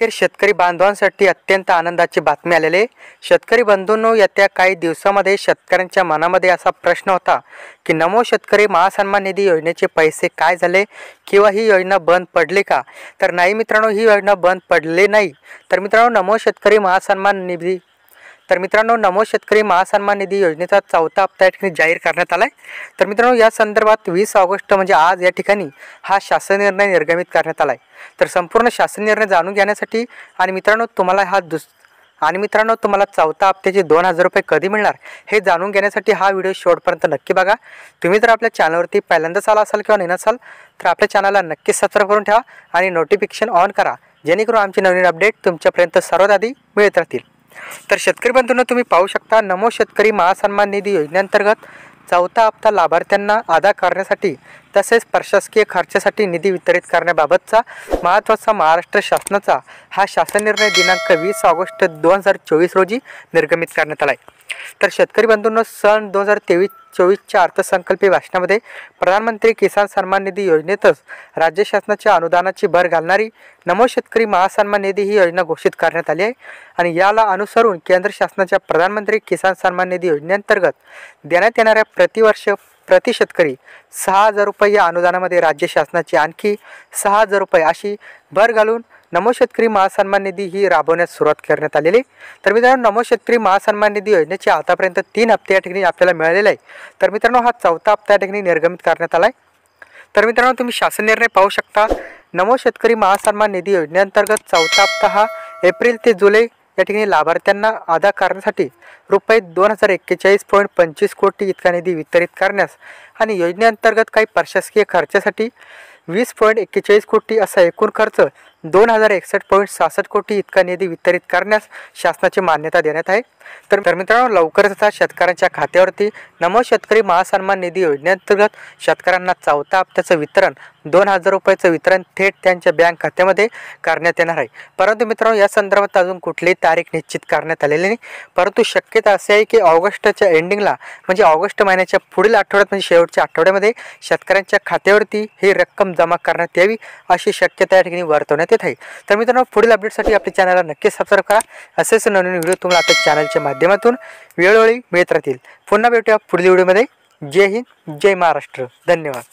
अखेर शेतकरी बांधवांसाठी अत्यंत आनंदाची बातमी आलेली आहे। शेतकरी बंधूंनो, येत्या काही दिवसांमध्ये शेतकऱ्यांच्या मनामध्ये असा प्रश्न होता की नमो शेतकरी महासन्मान निधी योजनेचे पैसे काय झाले किंवा ही योजना बंद पडली का? तर नाही मित्रांनो, ही योजना बंद पडली नाही। तर मित्रांनो, नमो शेतकरी महासन्मान निधी योजनेचा चौथा हप्ता या ठिकाणी जाहीर करण्यात आला आहे। तर मित्रांनो, या संदर्भात 20 ऑगस्ट म्हणजे आज या ठिकाणी हा शासन निर्णय निर्गमित करण्यात आला आहे। तर संपूर्ण शासन निर्णय जाणून घेण्यासाठी आणि मित्रांनो तुम्हाला चौथा हप्त्याचे 2000 रुपये कधी मिळणार हे जाणून घेण्यासाठी हा व्हिडिओ शेवटपर्यंत नक्की बघा। तुम्ही जर आपल्या चॅनलवरती पहिल्यांदाच आला असाल किंवा नवीन असाल तर आपल्या चॅनलला नक्की सबस्क्राईब करून ठेवा आणि नोटिफिकेशन ऑन करा, जेणेकरून आमची नवीन अपडेट तुमच्यापर्यंत सर्वात आधी मिळत राहतील। तर शेतकरी बंधूंनो, तुम्ही पाहू शकता, नमो शेतकरी महासन्मान निधी योजनेअंतर्गत चौथा हप्ता लाभार्थ्यांना अदा करण्यासाठी तसेच प्रशासकीय खर्चासाठी निधी वितरित करण्याबाबतचा महत्त्वाचा महाराष्ट्र शासनाचा हा शासन निर्णय दिनांक 20 ऑगस्ट 2024 रोजी निर्गमित करण्यात आला आहे। तर शेतकरी बंधूंनो, सन 2023-24च्या अर्थसंकल्पीय भाषणामध्ये प्रधानमंत्री किसान सन्मान निधी योजनेतच राज्य शासनाच्या अनुदानाची भर घालणारी नमो शेतकरी महासन्मान निधी ही योजना घोषित करण्यात आली आहे आणि याला अनुसरून केंद्र शासनाच्या प्रधानमंत्री किसान सन्मान निधी योजनेअंतर्गत देण्यात येणाऱ्या प्रतिवर्ष प्रति शेतकरी 6000 रुपये या अनुदानामध्ये राज्य शासनाची आणखी 6000 रुपये अशी भर घालून नमो शेतकरी महासन्मान निधी ही राबवण्यास सुरुवात करण्यात आलेली। तर मित्रांनो, नमो शेतकरी महासन्मान निधी योजनेचे आतापर्यंत 3 हप्ते या ठिकाणी आपल्याला मिळालेले आहे। तर मित्रांनो, हा चौथा हप्ता या ठिकाणी निर्गमित करण्यात आला आहे। तर मित्रांनो, तुम्ही शासन निर्णय पाहू शकता। नमो शेतकरी महासन्मान निधी योजनेअंतर्गत चौथा हप्ता हा एप्रिल ते जुलै या ठिकाणी लाभार्थ्यांना अदा करण्यासाठी रुपये 2041.25 कोटी इतका निधी वितरित करण्यास आणि योजनेअंतर्गत काही प्रशासकीय खर्चासाठी 20.41 कोटी असा एकूण खर्च 2061.66 कोटी इतका निधी वितरित करण्यास शासनाची मान्यता देण्यात आहे। तर मित्रांनो, लवकरच आता शेतकऱ्यांच्या खात्यावरती नमो शेतकरी महासन्मान निधी योजनेअंतर्गत शेतकऱ्यांना चौथा हप्त्याचं वितरण 2000 रुपयाचं वितरण थेट त्यांच्या बँक खात्यामध्ये करण्यात येणार आहे। परंतु मित्रांनो, या संदर्भात अजून कुठलीही तारीख निश्चित करण्यात आलेली नाही। परंतु शक्यता अशी आहे की ऑगस्टच्या एंडिंगला म्हणजे ऑगस्ट महिन्याच्या पुढील आठवड्यात म्हणजे शेवटच्या आठवड्यामध्ये शेतकऱ्यांच्या खात्यावरती ही रक्कम जमा करण्यात यावी अशी शक्यता या ठिकाणी वर्तवण्यात येत आहे। तर मित्रांनो, पुढील अपडेटसाठी आपल्या चॅनलला नक्की सबस्क्राईब करा। असेच नवीन व्हिडिओ तुम्हाला आपल्या चॅनलच्या माध्यमातून वेळोवेळी मिळत राहतील। पुन्हा भेटूया पुढील व्हिडिओमध्ये। जय हिंद, जय महाराष्ट्र, धन्यवाद।